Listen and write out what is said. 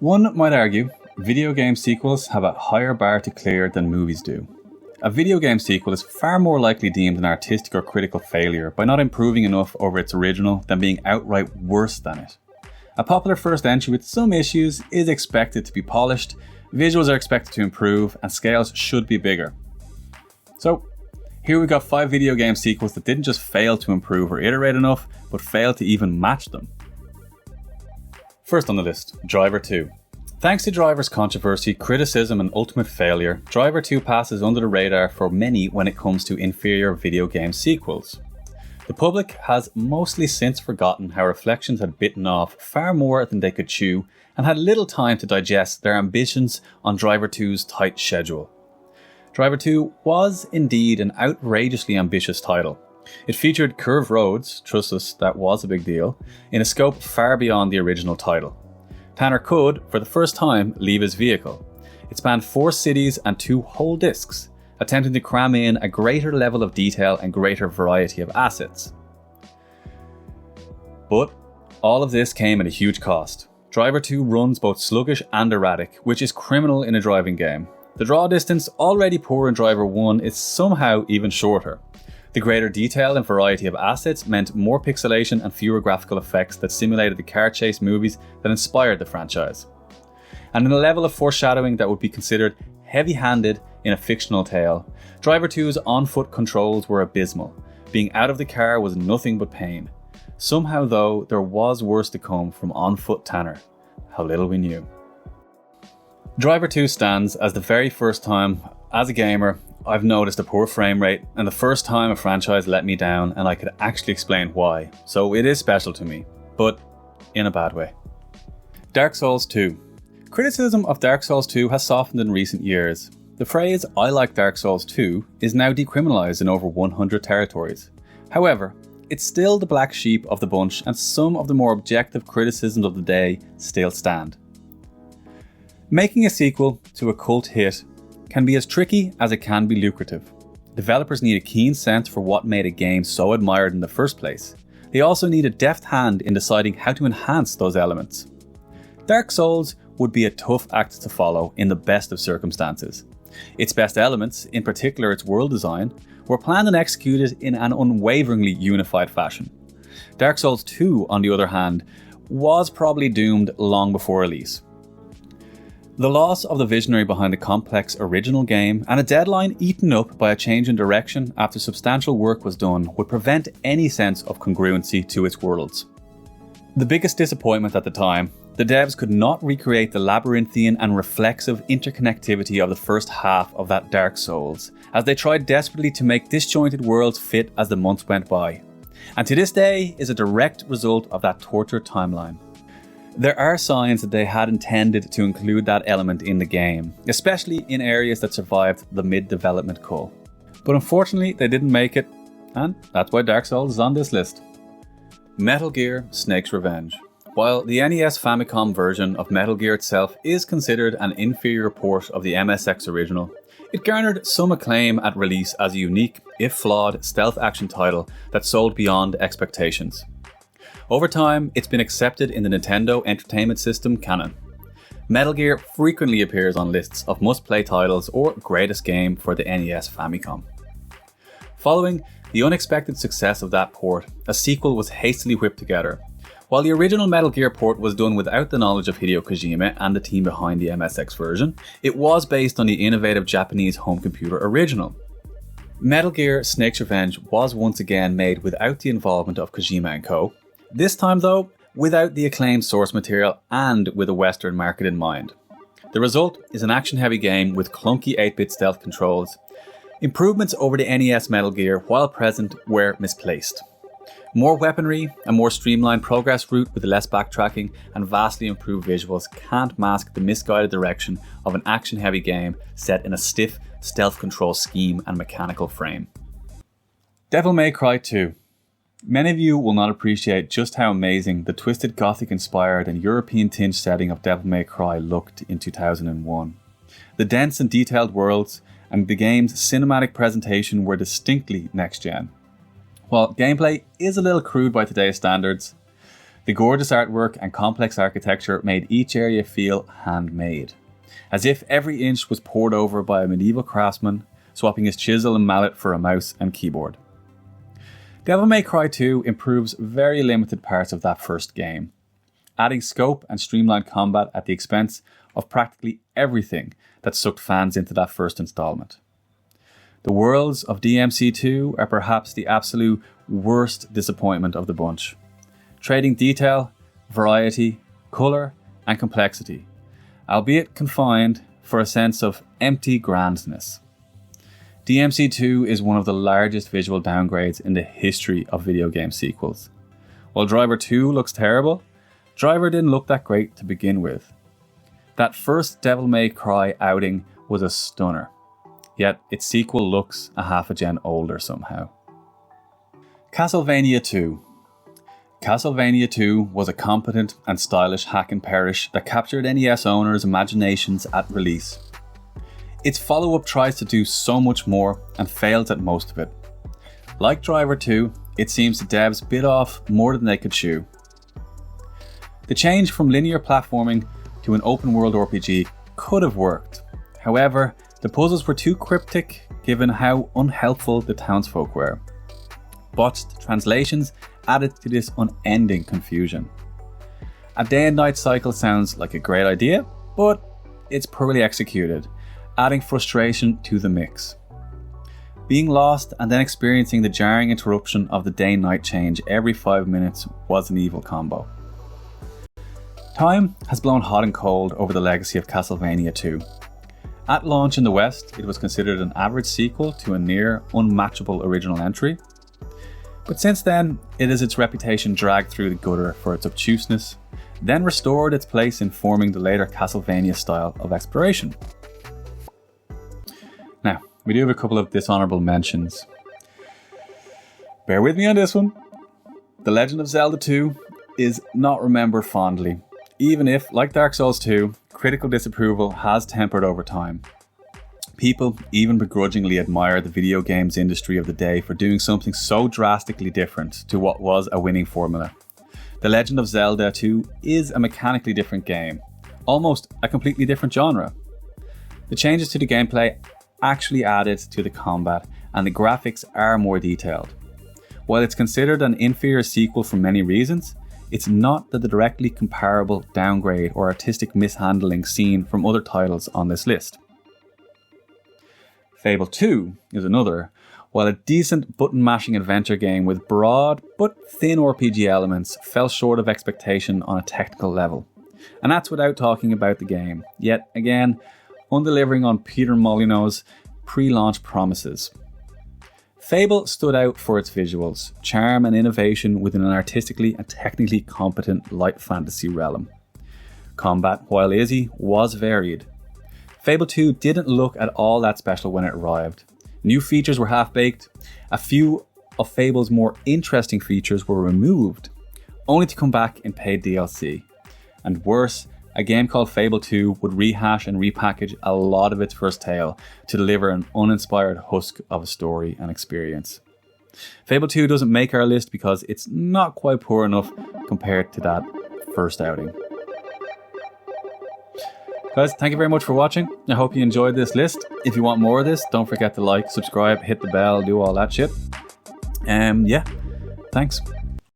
One might argue, video game sequels have a higher bar to clear than movies do. A video game sequel is far more likely deemed an artistic or critical failure by not improving enough over its original than being outright worse than it. A popular first entry with some issues is expected to be polished, visuals are expected to improve, and scales should be bigger. So, here we've got 5 video game sequels that didn't just fail to improve or iterate enough, but failed to even match them. First on the list, Driver 2. Thanks to Driver's controversy, criticism and ultimate failure, Driver 2 passes under the radar for many when it comes to inferior video game sequels. The public has mostly since forgotten how Reflections had bitten off far more than they could chew and had little time to digest their ambitions on Driver 2's tight schedule. Driver 2 was indeed an outrageously ambitious title. It featured curved roads, trust us, that was a big deal, in a scope far beyond the original title. Tanner could, for the first time, leave his vehicle. It spanned 4 cities and 2 whole discs, attempting to cram in a greater level of detail and greater variety of assets. But all of this came at a huge cost. Driver 2 runs both sluggish and erratic, which is criminal in a driving game. The draw distance, already poor in Driver 1, is somehow even shorter. The greater detail and variety of assets meant more pixelation and fewer graphical effects that simulated the car chase movies that inspired the franchise. And in a level of foreshadowing that would be considered heavy-handed in a fictional tale, Driver 2's on-foot controls were abysmal. Being out of the car was nothing but pain. Somehow though, there was worse to come from on-foot Tanner. How little we knew. Driver 2 stands as the very first time, as a gamer, I've noticed a poor frame rate and the first time a franchise let me down and I could actually explain why. So it is special to me, but in a bad way. Dark Souls 2. Criticism of Dark Souls 2 has softened in recent years. The phrase "I like Dark Souls 2" is now decriminalized in over 100 territories. However, it's still the black sheep of the bunch and some of the more objective criticisms of the day still stand. Making a sequel to a cult hit can be as tricky as it can be lucrative. Developers need a keen sense for what made a game so admired in the first place. They also need a deft hand in deciding how to enhance those elements. Dark Souls would be a tough act to follow in the best of circumstances. Its best elements, in particular its world design, were planned and executed in an unwaveringly unified fashion. Dark Souls 2, on the other hand, was probably doomed long before release. The loss of the visionary behind the complex original game and a deadline eaten up by a change in direction after substantial work was done would prevent any sense of congruency to its worlds. The biggest disappointment at the time, the devs could not recreate the labyrinthian and reflexive interconnectivity of the first half of that Dark Souls, as they tried desperately to make disjointed worlds fit as the months went by, and to this day is a direct result of that tortured timeline. There are signs that they had intended to include that element in the game, especially in areas that survived the mid-development cull. But unfortunately, they didn't make it, and that's why Dark Souls is on this list. Metal Gear Snake's Revenge. While the NES Famicom version of Metal Gear itself is considered an inferior port of the MSX original, it garnered some acclaim at release as a unique, if flawed, stealth action title that sold beyond expectations. Over time, it's been accepted in the Nintendo Entertainment System canon. Metal Gear frequently appears on lists of must-play titles or greatest game for the NES Famicom. Following the unexpected success of that port, a sequel was hastily whipped together. While the original Metal Gear port was done without the knowledge of Hideo Kojima and the team behind the MSX version, it was based on the innovative Japanese home computer original. Metal Gear Snake's Revenge was once again made without the involvement of Kojima and Co., this time though, without the acclaimed source material and with a Western market in mind. The result is an action-heavy game with clunky 8-bit stealth controls. Improvements over the NES Metal Gear, while present, were misplaced. More weaponry, a more streamlined progress route with less backtracking, and vastly improved visuals can't mask the misguided direction of an action-heavy game set in a stiff stealth control scheme and mechanical frame. Devil May Cry 2. Many of you will not appreciate just how amazing the twisted Gothic-inspired and European-tinged setting of Devil May Cry looked in 2001. The dense and detailed worlds and the game's cinematic presentation were distinctly next-gen. While gameplay is a little crude by today's standards, The gorgeous artwork and complex architecture made each area feel handmade, as if every inch was pored over by a medieval craftsman, swapping his chisel and mallet for a mouse and keyboard. Devil May Cry 2 improves very limited parts of that first game, adding scope and streamlined combat at the expense of practically everything that sucked fans into that first installment. The worlds of DMC2 are perhaps the absolute worst disappointment of the bunch, trading detail, variety, colour and complexity, albeit confined for a sense of empty grandness. DMC2 is one of the largest visual downgrades in the history of video game sequels. While Driver 2 looks terrible, Driver didn't look that great to begin with. That first Devil May Cry outing was a stunner, yet its sequel looks a half a gen older somehow. Castlevania II. Castlevania II was a competent and stylish hack and perish that captured NES owners' imaginations at release. Its follow-up tries to do so much more and fails at most of it. Like Driver 2, it seems the devs bit off more than they could chew. The change from linear platforming to an open-world RPG could have worked. However, the puzzles were too cryptic given how unhelpful the townsfolk were. Botched translations added to this unending confusion. A day and night cycle sounds like a great idea, but it's poorly executed, adding frustration to the mix. Being lost and then experiencing the jarring interruption of the day-night change every 5 minutes was an evil combo. Time has blown hot and cold over the legacy of Castlevania II. At launch in the West, it was considered an average sequel to a near unmatchable original entry. But since then, it has its reputation dragged through the gutter for its obtuseness, then restored its place in forming the later Castlevania style of exploration. Now, we do have a couple of dishonourable mentions. Bear with me on this one. The Legend of Zelda 2 is not remembered fondly, even if, like Dark Souls 2, critical disapproval has tempered over time. People even begrudgingly admire the video games industry of the day for doing something so drastically different to what was a winning formula. The Legend of Zelda 2 is a mechanically different game, almost a completely different genre. The changes to the gameplay actually added to the combat, and the graphics are more detailed. While it's considered an inferior sequel for many reasons, it's not the directly comparable downgrade or artistic mishandling seen from other titles on this list. Fable 2 is another. While a decent button-mashing adventure game with broad but thin RPG elements fell short of expectation on a technical level. And that's without talking about the game, yet again, undelivering on Peter Molyneux's pre-launch promises. Fable stood out for its visuals, charm and innovation within an artistically and technically competent light fantasy realm. Combat, while easy, was varied. Fable 2 didn't look at all that special when it arrived. New features were half-baked, a few of Fable's more interesting features were removed, only to come back in paid DLC. And worse, a game called Fable 2 would rehash and repackage a lot of its first tale to deliver an uninspired husk of a story and experience. Fable 2 doesn't make our list because it's not quite poor enough compared to that first outing. Guys, thank you very much for watching. I hope you enjoyed this list. If you want more of this, don't forget to like, subscribe, hit the bell, do all that shit. Yeah, thanks.